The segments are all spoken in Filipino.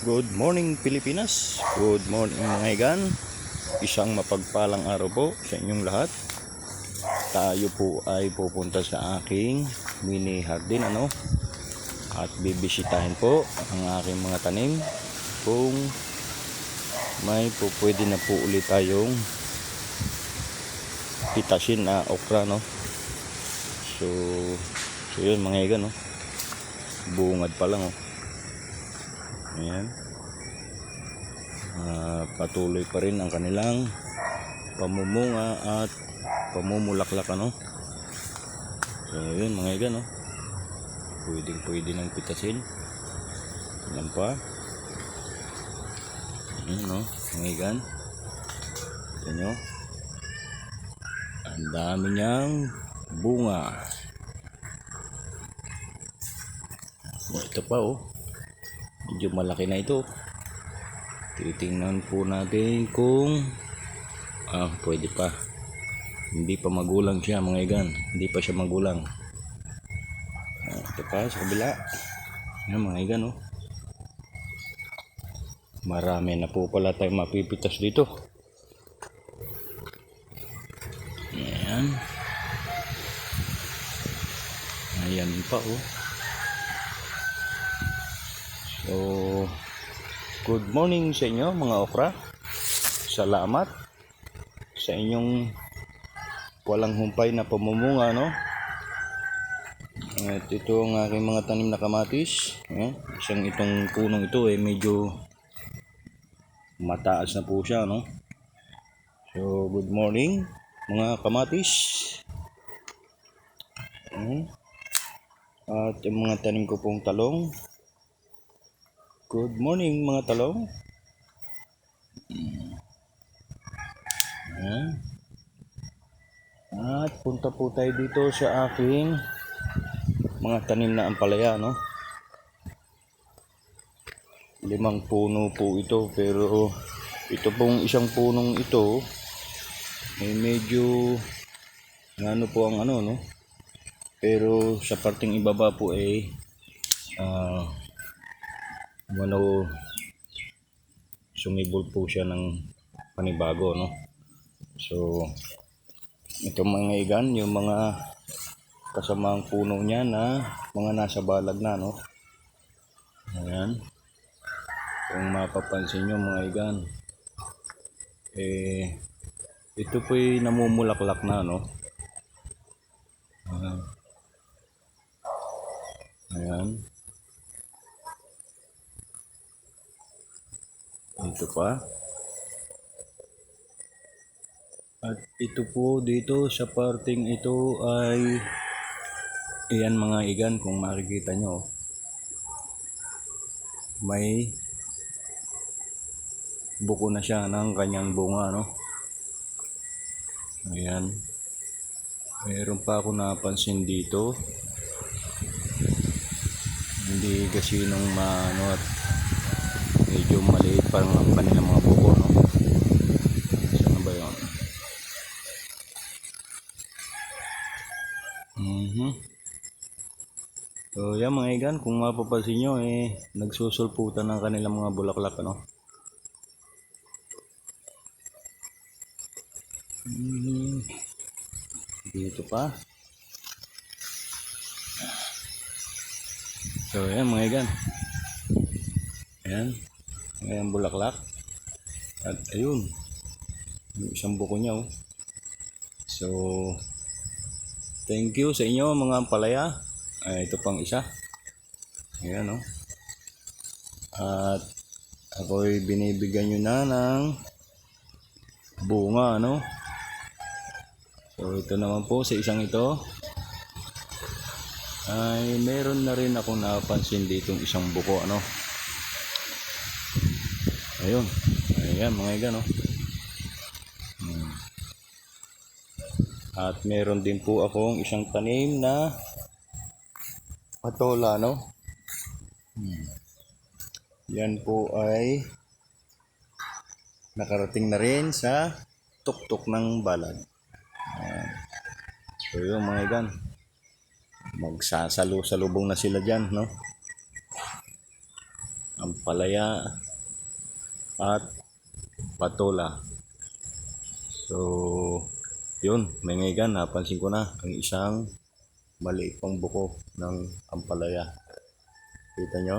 Good morning Pilipinas, good morning mga igan. Isang mapagpalang araw po sa inyong lahat. Tayo po ay pupunta sa aking mini hardin at bibisitahin po ang aking mga tanim kung may pwede na po ulit tayong pitasin na okra So yun mga igan bungad pa lang Ayan. Patuloy pa rin ang kanilang pamumunga at pamumulaklak So yun mga igan pwede nang pitasin. Ilan pa. Ayan mga igan. Ayan nyo. Ang dami niyang bunga. Ito pa medyo malaki na ito. Titingnan po natin kung pwede pa. Hindi pa magulang siya mga igan. Hindi pa siya magulang. Ito pa sa kabila. Ayan mga igan Marami na po pala tayong mapipitas dito. Ayan. Ayan pa So good morning sa inyo mga okra. Salamat sa inyong walang humpay na pamumunga At ito ang aking mga tanim na kamatis. Isang itong punong ito medyo mataas na po siya So good morning mga kamatis. At yung mga tanim ko pong talong. Good morning mga talong. At punta po tayo dito sa aking mga tanim na ampalaya 5 puno po ito, pero ito pong isang punong ito medyo po ang pero sa parting ibaba po sumibol po siya ng panibago So ito mga igan, yung mga kasamang puno niya na mga nasa balag na Ayan. Kung mapapansin nyo mga igan, ito po'y namumulaklak na Ayan. Ito pa. At ito po dito sa parting ito ay iyan mga igan, kung makikita nyo may buko na siya ng kanyang bunga Ayan. Mayroon pa ako napansin dito, hindi kasi nung at medyo maliit parang ang kanilang mga buko saan ba yun? So yan mga igan, kung mapapansin nyo nagsusulputan ng kanilang mga bulaklak dito pa. So yan mga igan, ayan bulaklak. At ayun yung isang buko niya So thank you sa inyo mga ampalaya. Ito pang isa. Ayan At ako'y binibigyan nyo na ng bunga So ito naman po sa isang ito ay meron na rin ako napansin ditong isang buko Ayun. Ayan mga igan At meron din po akong isang tanim na patola Yan po ay nakarating na rin sa tuktok ng balag. So yun mga igan, magsasalo-salubong na sila dyan ampalaya, at patola. So, yun, mga kaigan, napansin ko na ang isang maliit pang buko ng ampalaya. Kita nyo?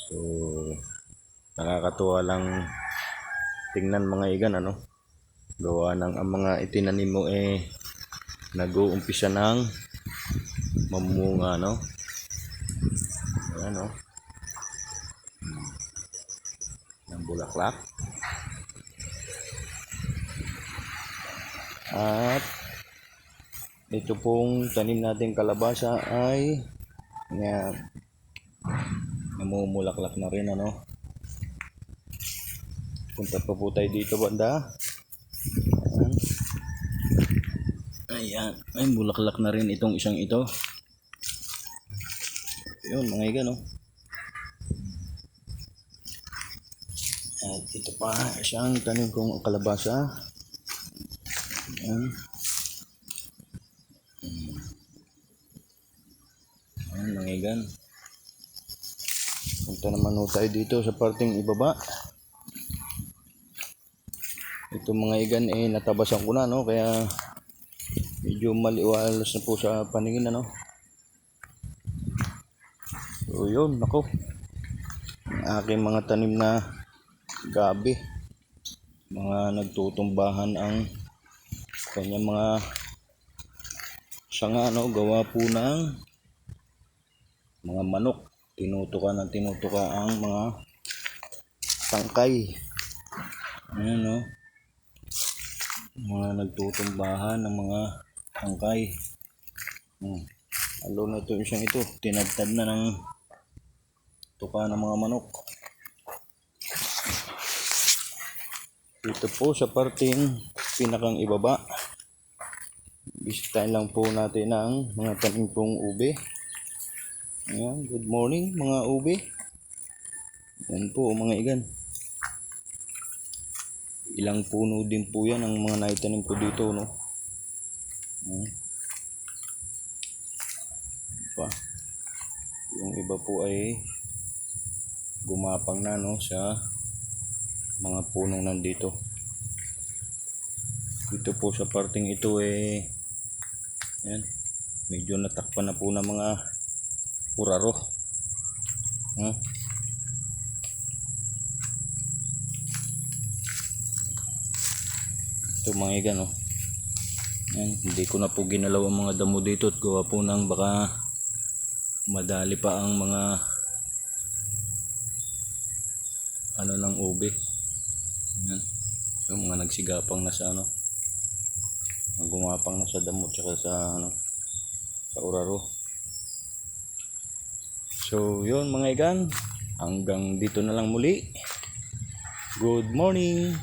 So, nakakatuwa lang tingnan mga igan, ano? Gawa ng ang mga itinanim mo nag-uumpisa ng mamunga, no? Ayan, no? Ng bulaklak. At ito pong tanim natin kalabasa ay namumulaklak na rin, ano? Punta pa po tayo dito banda. Ayan, ay bulaklak na rin itong isang ito. Yun mga igan, no? At ito pa isang tanim kong kalabasa. Ayan. Ayan mga igan. Punta naman ho tayo dito sa parting ibaba. Ito mga igan natabasan ko na, no? Kaya medyo maliwalas na po sa paningin, ano? So yun, ako. Ang aking mga tanim na gabi. Mga nagtutumbahan ang kanyang mga sanga, no? Gawa po ng mga manok. Tinutuka ang mga tangkay. Ayan, no? Mga nagtutumbahan ng mga tangkay. Lalo na ito isang ito, tinagtad na ng tuka ng mga manok. Ito po sa parting pinakang ibaba, bisitahin lang po natin ang mga tanim pong ube. Ayan, good morning mga ube. Yan po mga igan. Ilang puno din po yan ang mga naitanim ko dito, no? Pa. Yung iba po ay gumapang na, no, sa mga punong nandito. Dito po sa parting ito ayan, medyo natakpan na po ng mga uraro. Ito mga igan, no? Ayan, hindi ko na po ginalaw ang mga damo dito at gawa po ng baka madali pa ang mga ano ng ube. Ayan, yung mga nagsigapang na sa ano, gumapang na sa damo tsaka sa ano, sa uraro. So yun mga igan, hanggang dito na lang muli. Good morning.